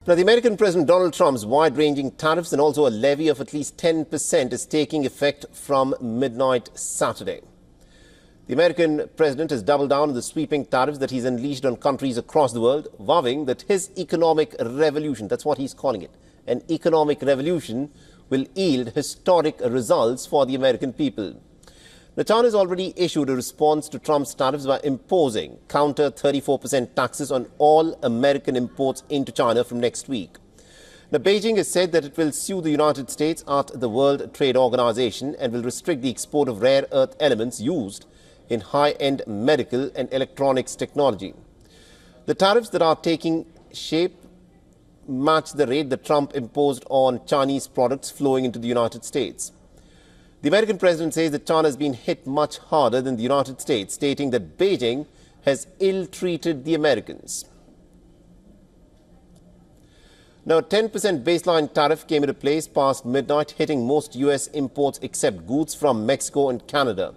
Now, the American President Donald Trump's wide-ranging tariffs and also a levy of at least 10% is taking effect from midnight Saturday. The American president has doubled down on the sweeping tariffs that he's unleashed on countries across the world, vowing that his economic revolution, that's what he's calling it, an economic revolution, will yield historic results for the American people. Now, China has already issued a response to Trump's tariffs by imposing counter 34% taxes on all American imports into China from next week. Now, Beijing has said that it will sue the United States at the World Trade Organization and will restrict the export of rare earth elements used in high-end medical and electronics technology. The tariffs that are taking shape match the rate that Trump imposed on Chinese products flowing into the United States. The American president says that China has been hit much harder than the United States, stating that Beijing has ill-treated the Americans. Now, a 10% baseline tariff came into place past midnight, hitting most U.S. imports except goods from Mexico and Canada,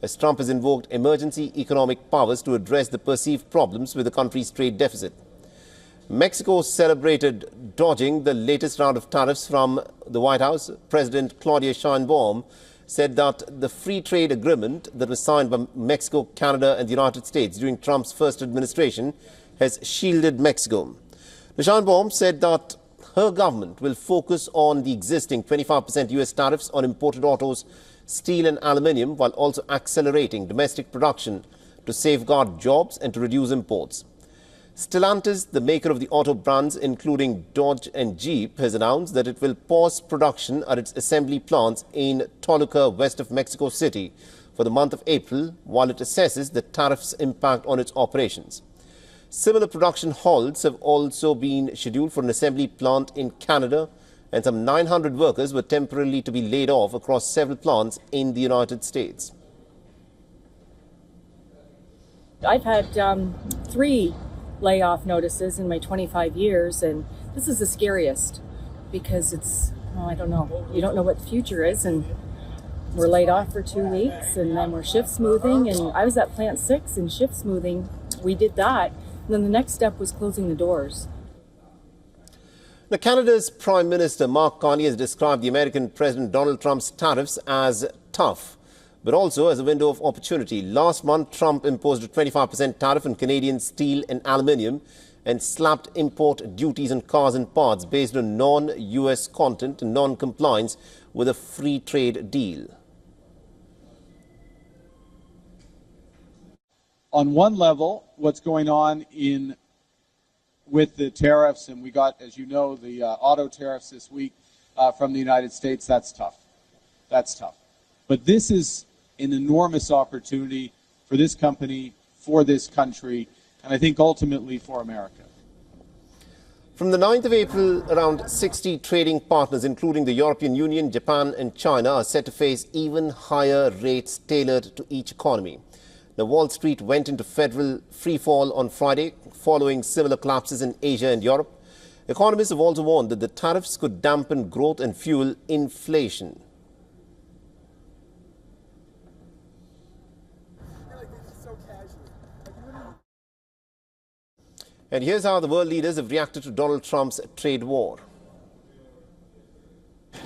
as Trump has invoked emergency economic powers to address the perceived problems with the country's trade deficit. Mexico celebrated dodging the latest round of tariffs from the White House. President Claudia Sheinbaum said that the free trade agreement that was signed by Mexico, Canada and the United States during Trump's first administration has shielded Mexico. Sheinbaum said that her government will focus on the existing 25% U.S. tariffs on imported autos, steel and aluminium, while also accelerating domestic production to safeguard jobs and to reduce imports. Stellantis, the maker of the auto brands including Dodge and Jeep, has announced that it will pause production at its assembly plants in Toluca, west of Mexico City, for the month of April, while it assesses the tariff's impact on its operations. Similar production halts have also been scheduled for an assembly plant in Canada, and some 900 workers were temporarily to be laid off across several plants in the United States. I've had 3 layoff notices in my 25 years, and this is the scariest because it's, I don't know, you don't know what the future is, and we're laid off for 2 weeks and then we're shift smoothing, and I was at plant 6 and shift smoothing, we did that, and then the next step was closing the doors. Now, Canada's Prime Minister Mark Carney has described the American President Donald Trump's tariffs as tough, but also as a window of opportunity. Last month, Trump imposed a 25% tariff on Canadian steel and aluminium and slapped import duties on cars and parts based on non-US content and non-compliance with a free trade deal. On one level, what's going on with the tariffs, and we got, as you know, the auto tariffs this week from the United States, that's tough. That's tough. But this is an enormous opportunity for this company, for this country, and I think ultimately for America. From the 9th of April, around 60 trading partners, including the European Union, Japan and China, are set to face even higher rates tailored to each economy. Now, Wall Street went into federal freefall on Friday, following similar collapses in Asia and Europe. Economists have also warned that the tariffs could dampen growth and fuel inflation. And here's how the world leaders have reacted to Donald Trump's trade war.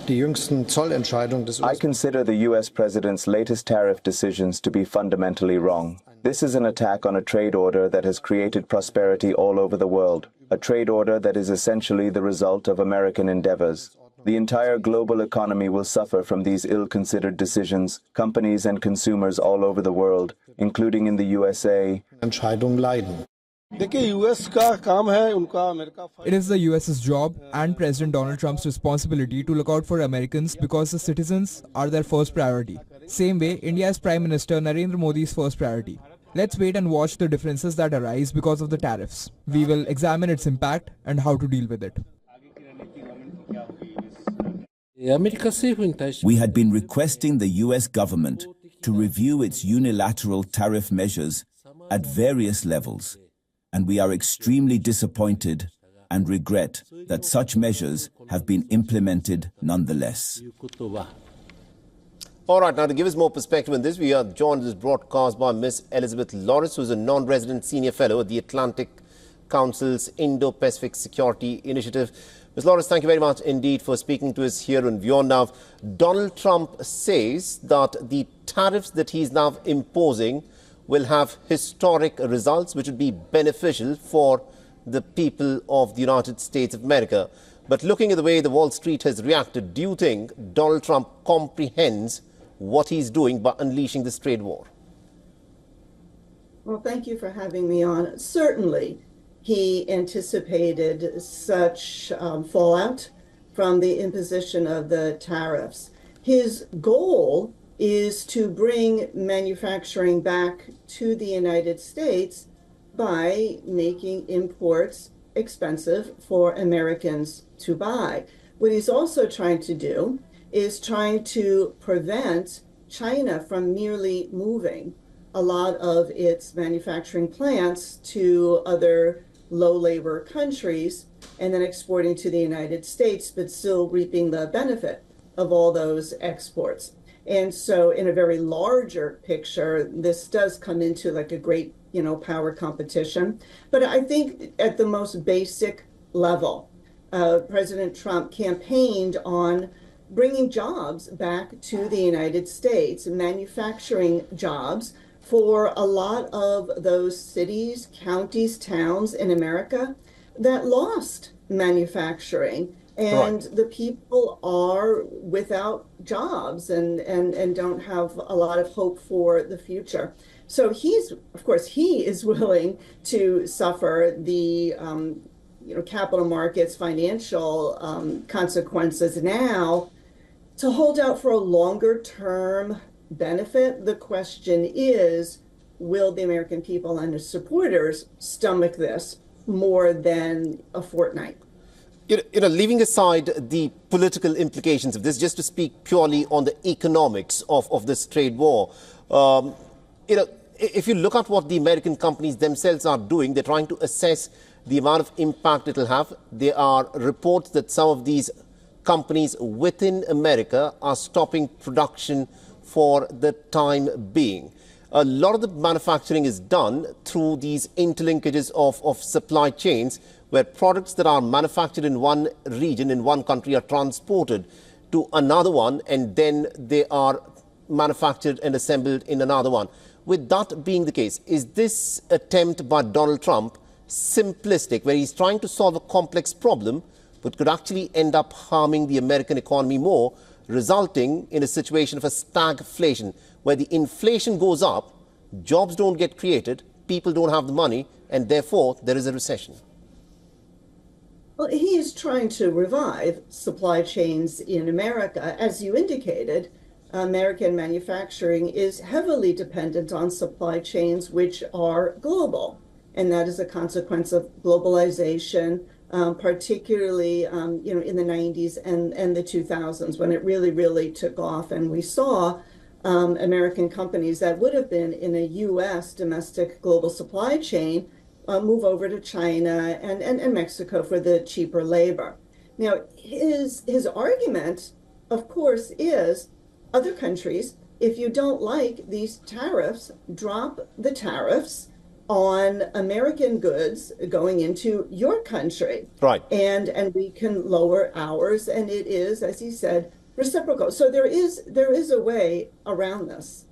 I consider the U.S. president's latest tariff decisions to be fundamentally wrong. This is an attack on a trade order that has created prosperity all over the world, a trade order that is essentially the result of American endeavors. The entire global economy will suffer from these ill-considered decisions, companies and consumers all over the world, including in the USA. It is the US's job and President Donald Trump's responsibility to look out for Americans because the citizens are their first priority. Same way, India's Prime Minister Narendra Modi's first priority. Let's wait and watch the differences that arise because of the tariffs. We will examine its impact and how to deal with it. We had been requesting the US government to review its unilateral tariff measures at various levels, and we are extremely disappointed and regret that such measures have been implemented nonetheless. All right, now to give us more perspective on this, we are joined in this broadcast by Ms. Elizabeth Lawrence, who is a non-resident senior fellow at the Atlantic Council's Indo-Pacific Security Initiative. Ms. Lawrence, thank you very much indeed for speaking to us here on WION. Now, Donald Trump says that the tariffs that he's now imposing will have historic results which would be beneficial for the people of the United States of America. But looking at the way the Wall Street has reacted, do you think Donald Trump comprehends what he's doing by unleashing this trade war? Well, thank you for having me on. Certainly, he anticipated such fallout from the imposition of the tariffs. His goal is to bring manufacturing back to the United States by making imports expensive for Americans to buy. What he's also trying to do is trying to prevent China from merely moving a lot of its manufacturing plants to other low labor countries and then exporting to the United States, but still reaping the benefit of all those exports. And so in a very larger picture, this does come into like a great, power competition. But I think at the most basic level, President Trump campaigned on bringing jobs back to the United States, manufacturing jobs for a lot of those cities, counties, towns in America that lost manufacturing. And the people are without jobs and don't have a lot of hope for the future. So he is willing to suffer the capital markets financial consequences now to hold out for a longer term benefit. The question is, will the American people and his supporters stomach this more than a fortnight? Leaving aside the political implications of this, just to speak purely on the economics of this trade war, if you look at what the American companies themselves are doing, they're trying to assess the amount of impact it will have. There are reports that some of these companies within America are stopping production for the time being. A lot of the manufacturing is done through these interlinkages of supply chains, where products that are manufactured in one region, in one country, are transported to another one, and then they are manufactured and assembled in another one. With that being the case, is this attempt by Donald Trump simplistic, where he's trying to solve a complex problem, but could actually end up harming the American economy more, resulting in a situation of a stagflation, where the inflation goes up, jobs don't get created, people don't have the money, and therefore there is a recession? Well, he is trying to revive supply chains in America. As you indicated, American manufacturing is heavily dependent on supply chains which are global. And that is a consequence of globalization, particularly in the 90s and the 2000s, when it really took off. And we saw American companies that would have been in a U.S. domestic global supply chain move over to China and Mexico for the cheaper labor. Now, his argument, of course, is other countries, if you don't like these tariffs, drop the tariffs on American goods going into your country. Right. And we can lower ours, and it is, as he said, reciprocal. So there is a way around this.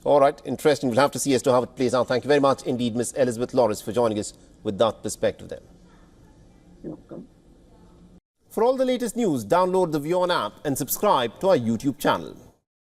All right, interesting. We'll have to see as to how it plays out. Thank you very much indeed, Ms. Elizabeth Lawrence, for joining us with that perspective then. You're welcome. For all the latest news, download the WION app and subscribe to our YouTube channel.